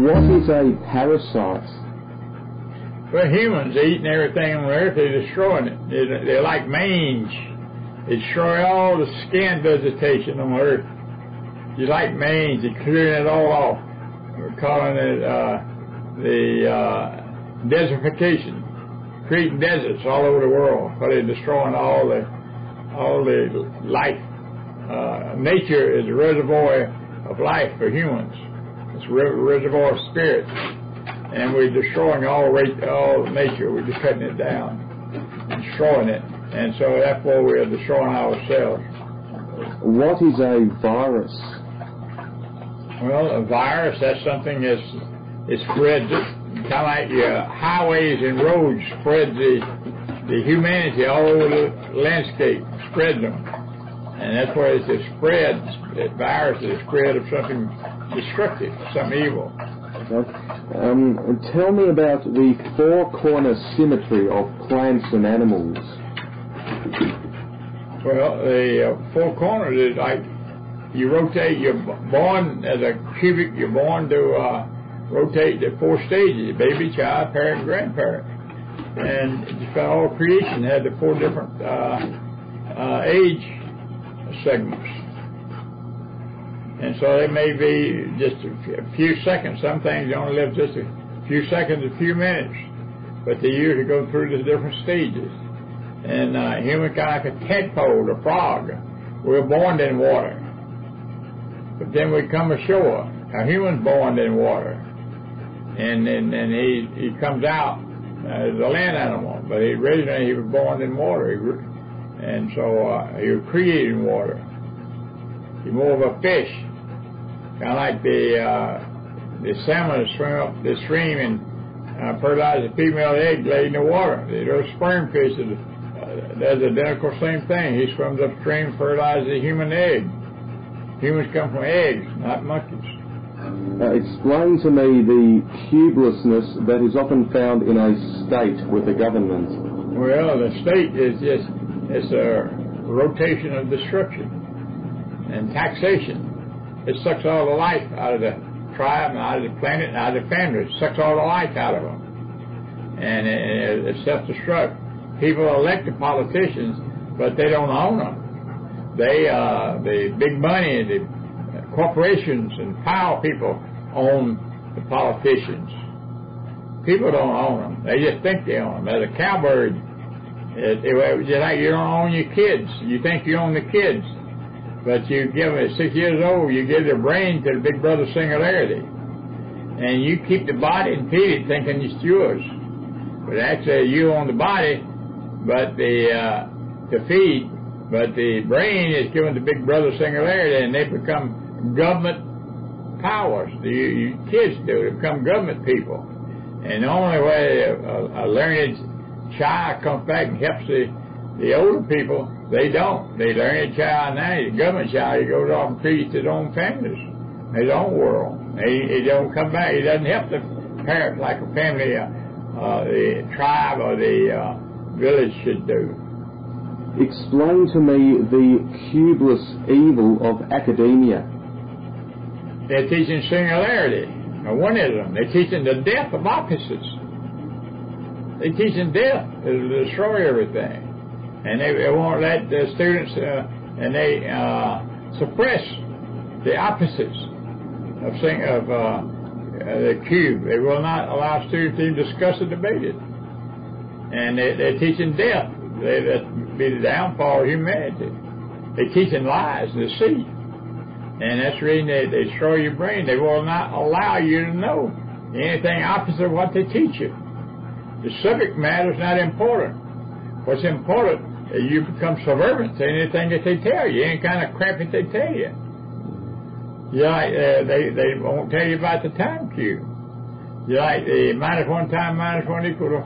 What is a parasite? Well, humans eating everything on earth, they're destroying it. They're like mange. They destroy all the skin vegetation on earth. You like mange, they're clearing it all off. We're calling it desertification, creating deserts all over the world, because they're destroying all the life. Nature is a reservoir of life for humans. It's a reservoir of spirits, and we're destroying all nature. We're just cutting it down, destroying it, and so therefore we are destroying ourselves. What is a virus? Well, a virus, that's something that spreads, kind of like your highways and roads spread the humanity all over the landscape, spreads them. And that's where it's a spread, that virus is a spread of something destructive, something evil. Okay. Tell me about the four-corner symmetry of plants and animals. Well, the four corners is like you rotate, you're born as a cubic, you're born to rotate the four stages: baby, child, parent, grandparent. And just about all creation had the four different age segments. And so they may be just a few seconds. Some things only live just a few seconds, a few minutes, but they usually go through the different stages. And human kind of like a tadpole, a frog. We're born in water, but then we come ashore. A human's born in water, and he comes out as a land animal, but originally he was born in water, and so he was created in water. He's more of a fish, kind of like the salmon swim up the stream and fertilize the female egg laid in the water. Those sperm fish does the identical same thing. He swims upstream, fertilizes the human egg. Humans come from eggs, not monkeys. Explain to me the cubelessness that is often found in a state with a government. Well, the state is just it's a rotation of destruction and taxation. It sucks all the life out of the tribe, and out of the planet, and out of the family. It sucks all the life out of them, and it self-destruct. People elect the politicians, but they don't own them. The big money, the corporations and power people own the politicians. People don't own them. They just think they own them. As a cowbird, it's just like you don't own your kids. You think you own the kids, but you give them at 6 years old, you give their brain to the big brother singularity, and you keep the body and feed it thinking it's yours. But actually, you own the body, but to feed. But the brain is given to big brother singularity, and they become government powers. The kids do. They become government people. And the only way a learned child comes back and helps the older people, they don't. The learned child now, the government child, he goes off and feeds his own families, his own world. He don't come back. He doesn't help the parents like a family, the tribe or the village should do. Explain to me the cubeless evil of academia. They're teaching singularity, or oneism. They're teaching the death of opposites. They're teaching death to destroy everything. And they won't let the students, and they suppress the opposites of the cube. They will not allow students to even discuss or debate it. And they're teaching death. That be the downfall of humanity. They're teaching lies, deceit. And that's the reason they destroy your brain. They will not allow you to know anything opposite of what they teach you. The subject matter is not important. What's important is you become subservient to anything that they tell you, any kind of crap that they tell you. They won't tell you about the time cube. Like the -1 times -1 equal to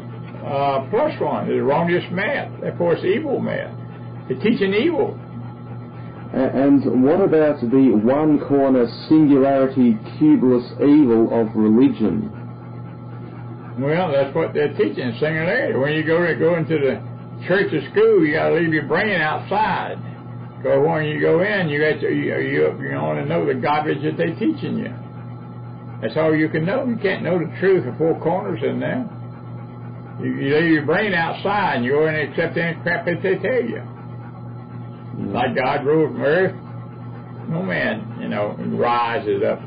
+1 is erroneous math. Therefore, it's evil math. They're teaching evil. And what about the one-corner singularity cubeless evil of religion? Well, that's what they're teaching, singularity. When you go into the church or school, you got to leave your brain outside. Because when you go in, you only know the garbage that they're teaching you. That's all you can know. You can't know the truth of four corners in there. You leave your brain outside and you only accept any crap that they tell you. Like God ruled from earth, no man, rises up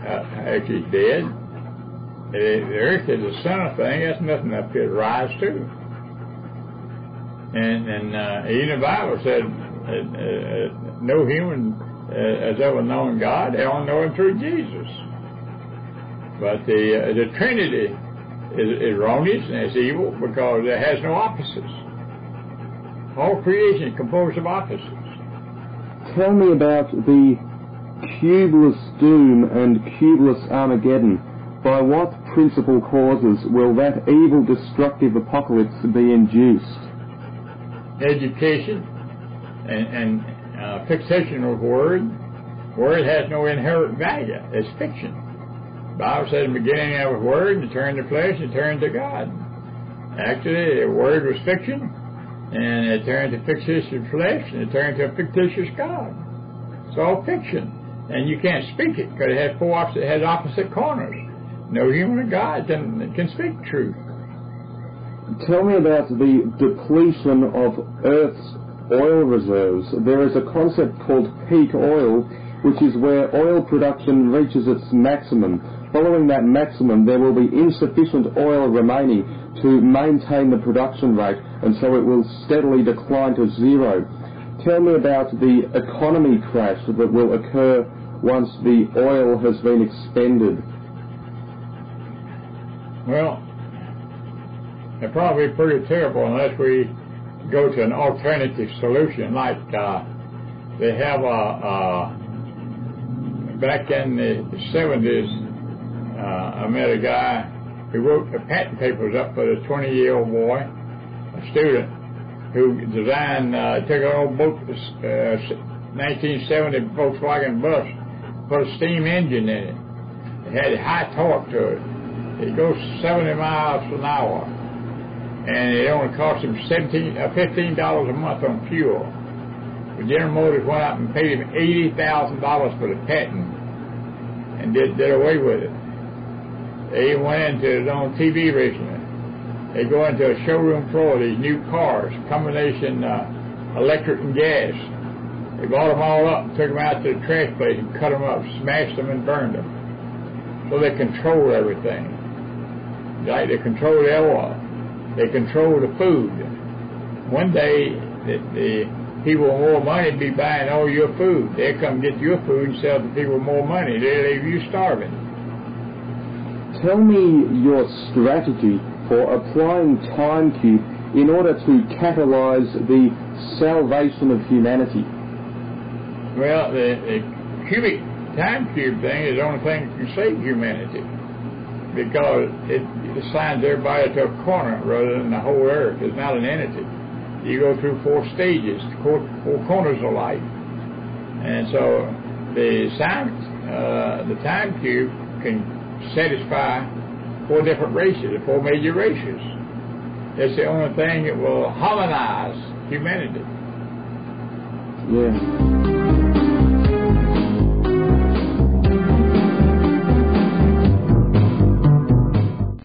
after he's dead. The earth is a son thing. That's nothing up here to rise to. And even the Bible said no human has ever known God. They only know him through Jesus. But the Trinity is erroneous and it's evil because it has no opposites. All creation is composed of opposites. Tell me about the cubeless doom and cubeless Armageddon. By what principal causes will that evil, destructive apocalypse be induced? Education and fixation of word. Word has no inherent value. It's fiction. The Bible says in the beginning there was word, and it turned to flesh, and it turned to God. Actually, the word was fiction, and it turned to fictitious flesh, and it turned to a fictitious God. It's all fiction. And you can't speak it, because it has opposite corners. No human or God can speak truth. Tell me about the depletion of Earth's oil reserves. There is a concept called peak oil, which is where oil production reaches its maximum. Following that maximum, there will be insufficient oil remaining to maintain the production rate, and so it will steadily decline to zero. Tell me about the economy crash that will occur once the oil has been expended. Well, it'll probably be pretty terrible unless we go to an alternative solution, like they have back in the 70s, I met a guy who wrote the patent papers up for the 20-year-old boy, a student, who designed, took an old 1970 Volkswagen bus, put a steam engine in it. It had high torque to it. It goes 70 miles an hour, and it only cost him $15 a month on fuel. But General Motors went out and paid him $80,000 for the patent and did away with it. They went into it on TV recently. They go into a showroom floor, these new cars, combination electric and gas. They bought them all up and took them out to the trash place and cut them up, smashed them and burned them. So they control everything. Like they control the oil. They control the food. One day, the people with more money be buying all your food. They come get your food and sell to people with more money. They leave you starving. Tell me your strategy for applying time cube in order to catalyze the salvation of humanity. Well, the cubic time cube thing is the only thing that can save humanity, because it assigns everybody to a corner rather than the whole earth. It's not an entity. You go through four stages, four corners of life. And so the time cube can satisfy four different races, four major races. It's the only thing that will harmonize humanity. Yeah.